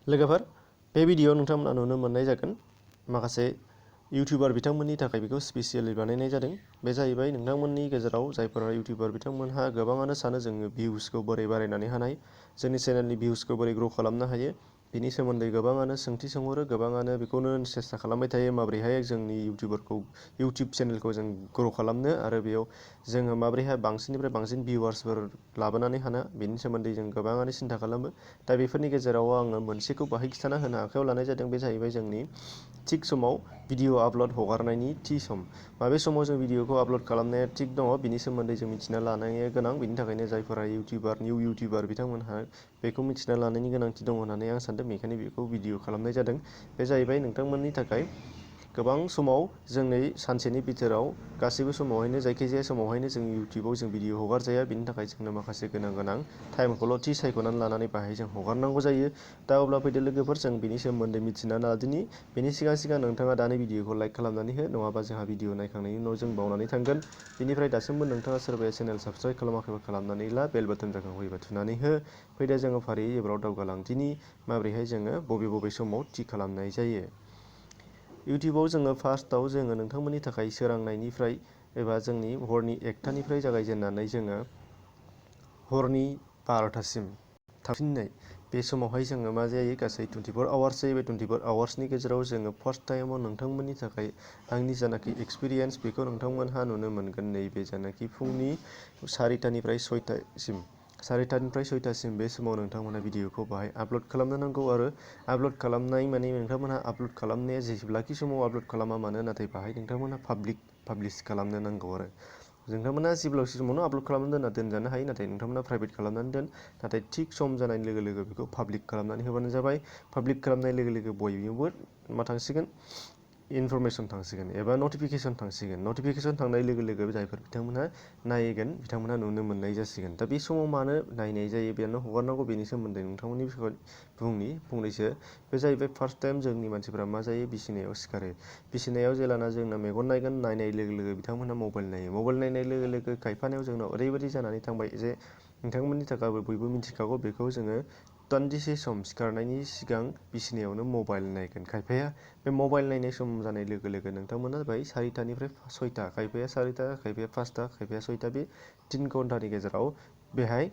लोगोफोर बे भिडिअ नोंथांमोना नुनो मोननाय जागोन माखासे इउटिउबार बिथांमोननि थाखाय बेखौ स्पेसियेलि बानायनाय जादों। बे जाहैबाय नोंथांमोननि गेजेराव जायफोरा इउटिउबार बिथांमोनहा गोबाङानो सानो जोङो भिउसखौ बोरै बारायनानै हानाय, जोंनि चेनेलनि भिउसखौ बोरै ग्र' खालामनो हायो, बिनि सोमोन्दै गोबाङानो सोंथि सोंहरो, गोबाङानो बेखौनो सेस्था खालामबाय थायो माबोरैहाय जोंनि इउटिउब चेनेलखौ जों ग्र' खालामनो आरो बेयाव जोङो माबोरैहाय बांसिननिफ्राय बांसिन भिउवार्सफोर लाबोनानै हानो बेनि सोमोन्दै जों गोबाङानो सिन्था खालामो। दा बेफोरनि गेजेराव आङो मोनसेखौ बाहाय खिन्थाना होनो आखायाव लानाय जादों। बे जाहैबाय जोंनि थिग समाव भिडिअ आपल'ड हगारनायनि थि सम। माबे समाव जों भिडिअखौ आपल'ड खालामनाया थिग दङ बिनि सोमोन्दै जों मिथिना लानाया गोनां। बिनि थाखायनो जायफोरा निउ इउटिउबार बिथांमोनहा बेखौ मिथिना लानायनि गोनांथि दं होननानै आं सानदों, बेनिखायनो बेखौ भिडिअ खालामनाय जादों। बे जाहैबाय नोंथांमोननि थाखाय गोबां समाव जोंनि सानसेनि बिथोराव गासैबो समावहायनो जायखिजाया समावहायनो जों इउटिउबाव जों भिडिअ हगारजाया। बिनि थाखाय जोंनो माखासे गोनां टाइमखौल' थि सायख'नानै लानानै बाहाय जों हगारनांगौ जायो। दा अब्ला फैदो लोगोफोर जों बिनि सोमोन्दै मिथिना लादिनि। बेनि सिगां नोंथाङा दानि भिडिअखौ लाइक खालामनानै हो, नङाबा जोंहा भिडिअ नायखांनायनि उनाव जों बावनानै थांगोन। बेनिफ्राय दासिमबो नोंथाङा सोरबाया चेनेल साबस्क्राइब खालामाखैबा खालामनानै ला, बेल बाटन जाखांफैबा थुनानै हो। फैदो जोङो फारियै एबाराव दावगालांदिनि माबोरैहाय जोङो बबे समाव थि खालामनाय जायो। इउटिउबाव जोङो फार्स्टआव जोङो नोंथांमोननि थाखाय सोरांनायनिफ्राय एबा जोंनि हरनि 1टानिफ्राय जागायजेननानै जोङो हरनि 12टासिम थांफिननाय बे समावहाय जोङो मा जायो गासै 24 आवार्स जायो। बे 24 आवार्सनि गेजेराव जोङो फार्स्ट टाइमाव नोंथांमोननि थाखाय आंनि जानाखि एक्सपिरियेन्स बेखौ नोंथांमोनहा नुनो मोनगोन। नैबे जानाखि फुंनि 4टानिफ्राय 6टासिम बे समाव नोंथांमोनहा भिडिअखौ बाहाय आपल'ड खालामनो नांगौ। आरो आपल'ड खालामनाय माने नोंथांमोनहा आपल'ड खालामनाया जेब्लाखि समाव आपल'ड खालामा मानो, नाथाय बाहाय नोंथांमोनहा पाब्लिश खालामनो नांगौ। आरो नोंथांमोना जेब्लाखि समावनो आपल'ड खालामना दोनजानो हायो, नाथाय नोंथांमोना प्राइभेट खालामनानै दोन। नाथाय थिग सम जानाय लोगो लोगो बेखौ पाब्लिक खालामनानै होबानो जाबाय। पाब्लिक खालामनाय लोगो लोगो बयनियावबो मा थांसिगोन, इनफरमेसन थांसिगोन एबा नटिफिकेसन थांसिगोन। नटिफिकेसन थांनाय लोगो लोगो जायफोर बिथांमोनहा नायगोन बिथांमोनहा नुनो मोननाय जासिगोन। दा बे समाव मानो नायनाय जायो, बेयावनो हगारनांगौ, बेनि सोमोन्दै नोंथांमोननि फंनैसो। बे जाहैबाय फार्स्ट टाइम जोंनि मानसिफोरा मा जायो, बिसिनायाव सिखारो। बिसिनायाव जेलाना जोंना मेगन नायगोन, नायनाय लोगो लोगो बिथांमोनहा मबाइल नायो। मबाइल नायनाय लोगो लोगो खायफानायाव जोंनाव ओरैबायदि जानानै थांबाय जे नोंथांमोननि थाखाय बयबो मिथिखागौ बेखौ जोङो दान्दिसे सम सिखारनायनि सिगां बिसिनायावनो मबाइल नायगोन। खायफाया बे मबाइल नायनाय सम जानाय लोगो लोगो नोंथांमोना जाबाय 4टानिफ्राय 6टा, खायफाया 4टा, खायफाया 5टा, खायफाया 6टा, बे 3 घन्टानि गेजेराव बेहाय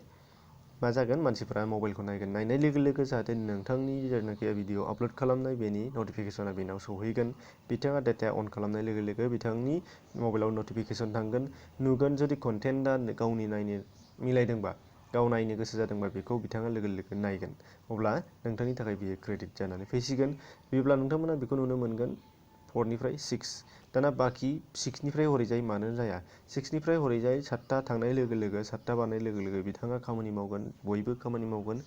मा जागोन, मानसिफोरा मबाइलखौ नायगोन। नायनाय लोगो लोगो जाहाथे नोंथांनि जेनाखि भिडिअ आपल'ड खालामनाय बेनि नटिफिकेसना बेनाव सौहैगोन। बिथाङा डाटा अन खालामनाय लोगो लोगो बिथांनि मबाइलाव नटिफिकेसन थांगोन, नुगोन। जुदि कन्टेन्टआ गावनि नायनो मिलायदोंबा, गाव नायनो गोसो जादोंबा बेखौ बिथाङा लोगो लोगो नायगोन। अब्ला नोंथांनि थाखाय बियो क्रेडिट जानानै फैसिगोन। बिदिब्ला नोंथांमोना बेखौ नुनो मोनगोन 4निफ्राय 6। दाना बाखि 6निफ्राय हरैजाय मानो जाया, 6निफ्राय हरैजाय 7टा थांनाय लोगो लोगो, 7टा बारनाय लोगो लोगो बिथाङा खामानि मावगोन, बयबो खामानि मावगोन,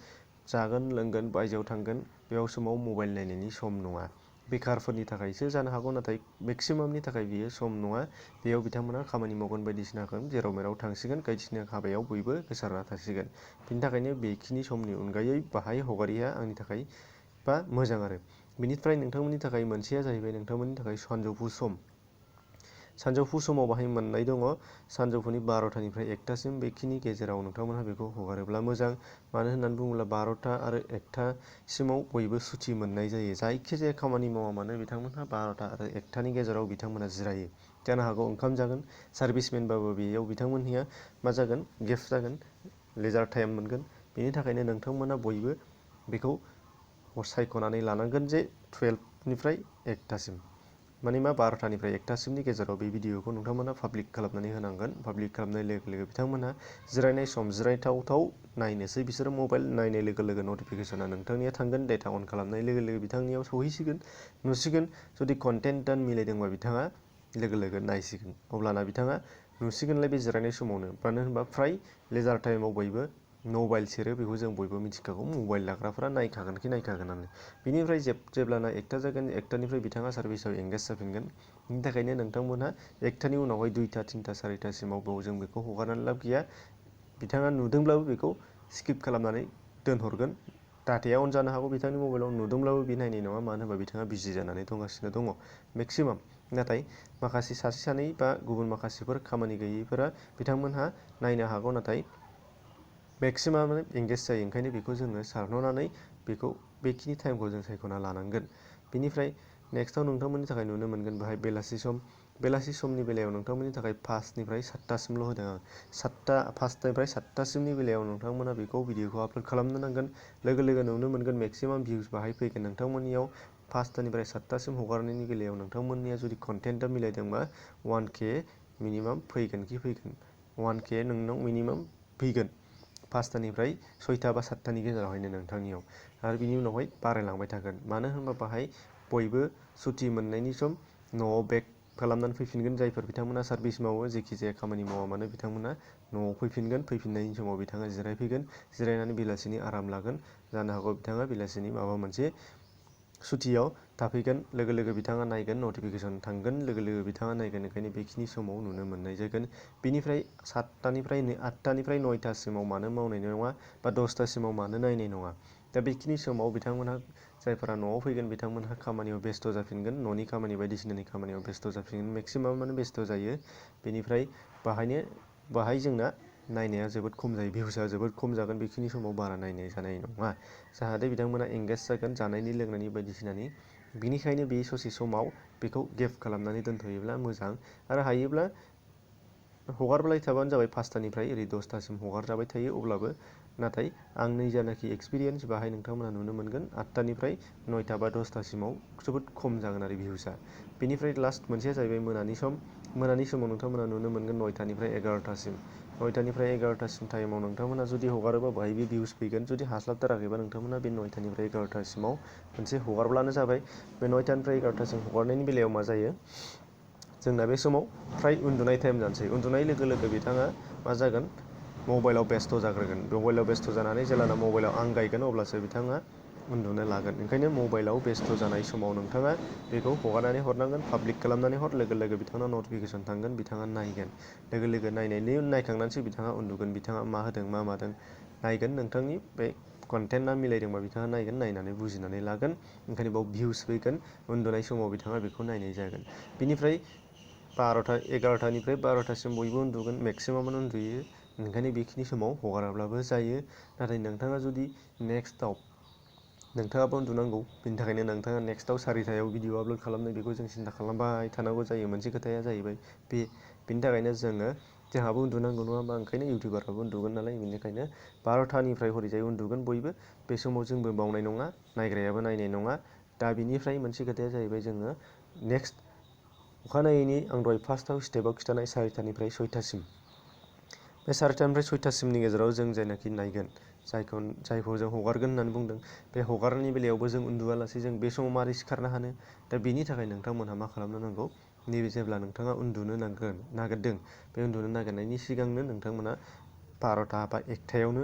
जागोन लोंगोन, बायजोआव थांगोन। बेयाव समाव मबाइल नायनायनि सम नङा। बेखारफोरनि थाखायसो जानो हागौ, नाथाय मेक्सिमामनि थाखाय बियो सम नङा। बेयाव बिथांमोना खामानि मावगोन, बायदिसिना जेराव मेराव थांसिगोन, बायदिसिना हाबायाव बयबो गोसारना थासिगोन। बिनि थाखायनो बेखिनि समनि अनगायै बाहाय हगारिया आंनि थाखाय बा मोजां। आरो बिनिफ्राय नोंथांमोननि थाखाय मोनसेया जाहैबाय नोंथांमोननि थाखाय सानजौफु सम। सानजौफु समाव बाहाय मोननाय दङ, सानजौफुनि 12टानिफ्राय 1टासिम। बेखिनि गेजेराव नोंथांमोनहा बेखौ हगारोब्ला मोजां। मानो होननानै बुङोब्ला 12टा आरो 1टासिमाव बयबो सुथि मोननाय जायो। जायखिजाया खामानि मावा मानो बिथांमोनहा 12टा आरो 1टानि गेजेराव बिथांमोनहा जिरायो। जानो हागौ ओंखाम जागोन, सार्भिसमेनबाबो बेयाव बिथांमोननिया मा जागोन, गेप जागोन, लेजार टाइम मोनगोन। बेनि थाखायनो नोंथांमोना बयबो बेखौ सायख'नानै लानांगोन जे 12निफ्राय 1टासिम, माने मा 12टानिफ्राय 1टासिमनि गेजेराव बे भिडिअखौ नोंथांमोना पाब्लिक खालामनानै होनांगोन। पाब्लिक खालामनाय लोगो लोगो बिथांमोनहा जिरायनाय सम, जिरायथाव नायनोसै बिसोरो मबाइल नायनाय लोगो लोगो नटिफिकेसना नोंथांनिया थांगोन। डेटा अन खालामनाय लोगो लोगो बिथांनियाव सौहैसिगोन, नुसिगोन। जुदि कन्टेन्टआ मिलायदोंबा बिथाङा लोगो लोगो नायसिगोन। अब्लाना बिथाङा नुसिगोनलाय बे जिरायनाय समावनो। मानो होनबा फ्राय लेजार टाइमाव बयबो मबाइल सेरो, बेखौ जों बयबो मिथिखागौ। मबाइल लाग्राफोरा नायखागोनखि नायखागोनानो। बिनिफ्राय जेब्लाना 1टा जागोन, 1टानिफ्राय बिथाङा सार्भिसाव एंगेज जाफिनगोन। बिनि थाखायनो नोंथांमोनहा 1टानि उनावहाय 2टा, 3टा, 4टासिमाव जों बेखौ हगारनानै लाब गैया। बिथाङा नुदोंब्लाबो बेखौ स्किप खालामनानै दोनहरगोन। डाटाया अन जानो हागौ बिथांनि मबाइलाव, नुदोंब्लाबो बे नायनाय नङा। मानो होनबा बिथाङा बिजि जानानै दंगासिनो दङ मेक्सिमाम। नाथाय माखासे सासे सानै बा गुबुन माखासेफोर खामानि गैयैफोरा बिथांमोनहा नायनो हागौ। नाथाय मेक्सिमाम एंगेज जायो। ओंखायनो बेखौ जोङो सानहरनानै बेखिनि टाइमखौ जों सायख'ना लानांगोन। बेनिफ्राय नेक्स्टआव नोंथांमोननि थाखाय नुनो मोनगोन बेहाय बेलासि समनि बेलायाव नोंथांमोननि थाखाय 5निफ्राय 7टासिमल' होदों आं। 5निफ्राय 7टासिमनि बेलायाव नोंथांमोना भिडिअखौ आपल'ड खालामनो नांगोन। लोगो लोगो नुनो मोनगोन मेक्सिमाम भिउस बाहाय फैगोन नोंथांमोननियाव। 5टानिफ्राय 7टासिम हगारनायनि बेलायाव नोंथांमोननिया जुदि कन्टेन्टआ मिलायदोंबा 1K मिनिमाम फैगोन। 1K नोंनाव मिनिमाम फैगोन 5टानिफ्राय 6टा बा 7टानि गेजेरावहायनो नोंथांनियाव। आरो बिनि उनावहाय बारायलांबाय थागोन। मानो होनबा बाहाय बयबो सुटि मोननायनि सम न'आव बेक खालामनानै फैफिनगोन। जायफोर बिथांमोना सार्भिस मावो, जेखि जाया खामानि मावा मानो बिथांमोना न'आव फैफिनगोन। फैफिननायनि समाव बिथाङा जिरायफैगोन। जिरायनानै बेलासिनि आराम लागोन। जानो हागौ बिथाङा बेलासिनि माबा मोनसे सुटियाव थाफैगोन। लोगो लोगो बिथाङा नायगोन, नटिफिकेसन थांगोन, लोगो लोगो बिथाङा नायगोन। ओंखायनो बेखिनि समाव नुनो मोननाय जागोन। बिनिफ्राय 8टानिफ्राय 9टासिमाव मानो मावनाय नङा बा 10टासिमाव मानो नायनाय नङा। दा बेखिनि समाव बिथांमोनहा जायफोरा न'आव फैगोन बिथांमोनहा खामानियाव बेस्थ' जाफिनगोन। न'नि खामानि बायदिसिनानि खामानियाव बेस्थ' जाफिनगोन। मेक्सिमामानो बेस्थ' जायो। बेनिफ्राय बाहाय जोंना नायनाया जोबोद खम जायो। भिउसआ जोबोद खम जागोन। बेखिनि समाव बारा नायनाय जानाय नङा। जाहाथे बिथांमोना एंगेज जागोन जानायनि लोंनायनि बायदिसिनानि। बिनिखायनो बे ससे समाव बेखौ गेप खालामनानै दोनथ'योब्ला मोजां। आरो हायोब्ला हगारबाय थाबानो जाबाय। 5टानिफ्राय ओरै 10टासिम हगारजाबाय थायो। अब्लाबो नाथाय आंनि जानाखि एक्सपिरियेन्स बाहाय नोंथांमोना नुनो मोनगोन 8टानिफ्राय 9टा बा 10टासिमाव जोबोद खम जागोन आरो भिउसआ। बेनिफ्राय लास्ट मोनसेया जाहैबाय मोनानि सम। मोनानि समाव नोंथांमोना नुनो मोनगोन 9टानिफ्राय 11टासिम। 9टानिफ्राय 11टासिम टाइमाव नोंथांमोना जुदि हगारोबा बाहाय बे भिउस फैगोन। जुदि हास्लाबथाराखैबा नोंथांमोना बे 9टानिफ्राय 11टासिमाव मोनसे हगारब्लानो जाबाय। बे 9टानिफ्राय 11टासिम हगारनायनि बेलायाव मा जायो, जोंना बे समाव फ्राय उन्दुनाय टाइम जानोसै। उन्दुनाय लोगो लोगो बिथाङा मा जागोन, मबाइलाव बेस्थ' जाग्रोगोन। मबाइलाव बेस्थ' जानानै जेब्लाना मबाइलाव आंगायगोन अब्लासो बिथाङा उन्दुनो लागोन। ओंखायनो मबाइलाव बेस्थ' जानाय समाव नोंथाङा बेखौ हगारनानै हरनांगोन। पाब्लिक खालामनानै हर। लोगो लोगो बिथांनाव नटिफिकेसन थांगोन। बिथाङा नायगोन। लोगो लोगो नायखांनानैसो बिथाङा उन्दुगोन। बिथाङा मा होदों मा मादों नायगोन। नोंथांनि बे कन्टेन्टआ मिलायदोंबा बिथाङा नायगोन। नायनानै बुजिनानै लागोन। ओंखायनो बाव भिउस फैगोन। उन्दुनाय समाव बिथाङा बेखौ नायनाय जागोन। बिनिफ्राय 11टानिफ्राय 12टासिम बयबो उन्दुगोन। मेक्सिमामानो उन्दुयो। ओंखायनो बेखिनि समाव हगाराब्लाबो जायो। नाथाय नोंथाङा जुदि नेक्स्टआव नोंथाङाबो उन्दुनांगौ। बिनि थाखायनो नोंथाङा नेक्स्टआव 4टायाव भिडिअ आपल'ड खालामनाय बेखौ जों सिन्था खालामबाय थानांगौ जायो। मोनसे खोथाया जाहैबाय बेनि थाखायनो जोंहाबो उन्दुनांगौ नङा होमबा। ओंखायनो इउटिउबाराबो उन्दुगोन नालाय। बेनिखायनो 12टानिफ्राय हरैजाय उन्दुगोन बयबो। बे समाव जोंबो बावनाय नङा। नायग्रायाबो नायनाय नङा। दा बिनिफ्राय मोनसे खोथाया जाहैबाय जोङो नेक्स्ट अखानायैनि आं दहाय फार्स्टआव स्टेपआव खिन्थानाय 4टानिफ्राय 6टासिम। बे 4टानिफ्राय 6टासिमनि गेजेराव जों जायनाखि नायगोन, जायखौ जों हगारगोन होननानै बुंदों, बे हगारनायनि बेलायावबो जों उन्दुआलासे जों बे समाव मारै सिखारनो हानो। दा बेनि थाखाय नोंथांमोनहा मा खालामनो नांगौ, नैबे जेब्ला नोंथाङा उन्दुनो नागिरदों, बे उन्दुनो नागिरनायनि सिगांनो नोंथांमोना 12टा बा 1टायावनो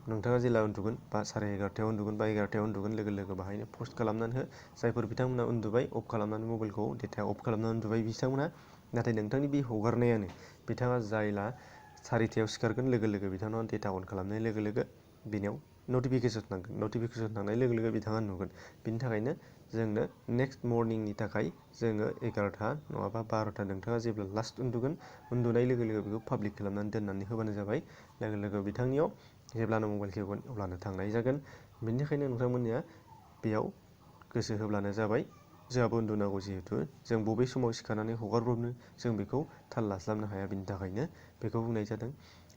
नोंथाङा जेब्ला उन्दुगोन बा 11:30टायाव उन्दुगोन बा 11टायाव उन्दुगोन लोगो लोगो बाहायनो पस्ट खालामनानै हो। जायफोर बिथांमोना उन्दुबाय, अफ खालामनानै मबाइलखौ डेटा अफ खालामनानै उन्दुबाय बिथांमोना। नाथाय नोंथांनि बे हगारनायानो बिथाङा जायला 4टायाव सिखारगोन लोगो लोगो बिथांनाव डेटा अन खालामनाय लोगो लोगो बेनियाव नटिफिकेसन थांगोन। नटिफिकेसन थांनाय लोगो लोगो बिथाङा नुगोन। बिनि थाखायनो जोंनो नेक्स्ट मर्निंनि थाखाय जोङो 11टा नङाबा 12टा नोंथाङा जेब्ला लास्ट उन्दुगोन, उन्दुनाय लोगो लोगो बेखौ पाब्लिक खालामनानै दोननानै होबानो जाबाय। लोगो लोगो बिथांनियाव जेब्लानो मबाइल खेवगोन अब्लानो थांनाय जागोन। बेनिखायनो नोंथांमोननिया बेयाव गोसो होब्लानो जाबाय। जोंहाबो उन्दुनांगौ जिहेथु जों बबे समाव सिखारनानै हगारब्रबनो जों बेखौ थाल लास्लाबनो हाया। बिनि थाखायनो बेखौ बुंनाय जादों।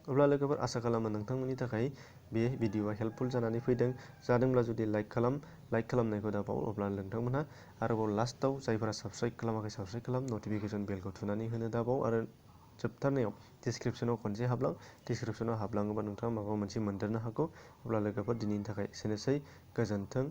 अब्ला लोगोफोर आसा खालामो नोंथांमोननि थाखाय बे भिडिअआ हेल्पफुल जानानै फैदों। जादोंब्ला जुदि लाइक खालामनायखौ दाबाव। अब्ला नोंथांमोनहा आरोबाव लास्टआव जायफोरा साबस्क्राइब खालामाखै साबस्क्राइब खालाम, नटिफिकेसन बेलखौ थुनानै होनो दाबाव। आरो जोबथारनायाव डिसक्रिपसनाव खनसे हाबलां। डिसक्रिपसनाव हाबलाङोबा नोंथाङा माबा मोनसे मोनदेरनो हागौ। अब्ला लोगोफोर दिनैनि थाखाय एसेनोसै। गोजोन्थों।